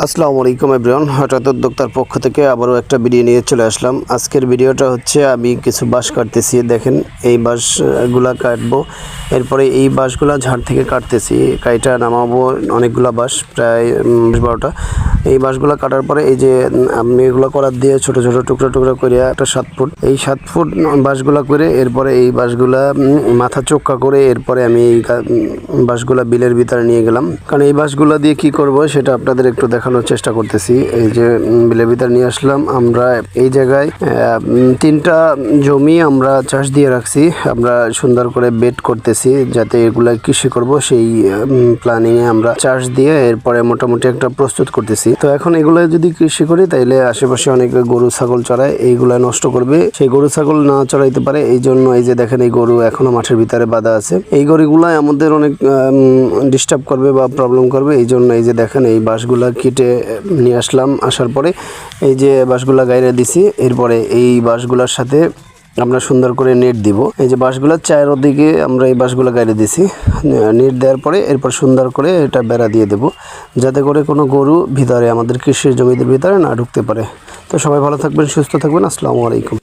আসসালামু আলাইকুম এভরিওয়ান। হঠাৎ উদ্যোক্তার পক্ষ থেকে আবারও একটা ভিডিও নিয়ে চলে আসলাম। আজকের ভিডিওটা হচ্ছে আমি কিছু বাঁশ কাটতেছি। দেখেন এই বাঁশগুলা কাটবো, এরপরে এই বাঁশগুলা ঝাড় থেকে কাটতেছি, কাইটা নামাবো অনেকগুলা বাঁশ, প্রায় 12টা। এই বাঁশগুলা কাটার পরে এই যে আমি এগুলো করার দিয়ে ছোট ছোট টুকরো টুকরো করে একটা 7 ফুট, এই 7 ফুট বাঁশগুলা করে এরপরে এই বাঁশগুলা মাথা চোক্কা করে এরপরে আমি এই বাঁশগুলা বিলের ভিতরে নিয়ে গেলাম। কারণ এই বাঁশগুলা দিয়ে কি করব সেটা আপনাদের একটু দেখানোর চেষ্টা করতেছি। এই যে বিলের ভিতরে নিয়ে আসলাম। আমরা এই জায়গায় 3টা জমি আমরা চাষ দিয়ে রাখছি। আমরা সুন্দর করে বেড করতেছি যাতে এগুলা কৃষি করব, সেই প্ল্যানিংয়ে আমরা চাষ দিয়ে এরপরে মোটামুটি একটা প্রস্তুত করতেছি। তো এখন এগুলো যদি কৃষি করি তাইলে আশেপাশে অনেক গরু ছাগল চড়ায়, এইগুলা নষ্ট করবে, সেই গরু ছাগল না চড়াইতে পারে। এই জন্য এই যে দেখেন এই গরু এখনো মাঠের ভিতরে বাঁধা আছে। এই গরুগুলাই আমাদের অনেক ডিস্টার্ব করবে বা প্রবলেম করবে। এই জন্য এই যে দেখেন এই বাঁশগুলা কেটে নিয়ে আসলাম। আসার পরে এই যে বাঁশগুলা গাইরে দিছি, এরপরে এই বাঁশগুলার সাথে আমরা সুন্দর করে নেট দিব। এই যে বাঁশগুলোর চারদিকে আমরা এই বাঁশগুলো গাইরে দিছি। নেট দেওয়ার পরে এরপর সুন্দর করে এটা বেড়া দিয়ে দেব, যাতে করে কোনো গরু ভিতরে আমাদের কৃষির জমিদের ভিতরে না ঢুকতে পারে। তো সবাই ভালো থাকবেন, সুস্থ থাকবেন। আসসালামু আলাইকুম।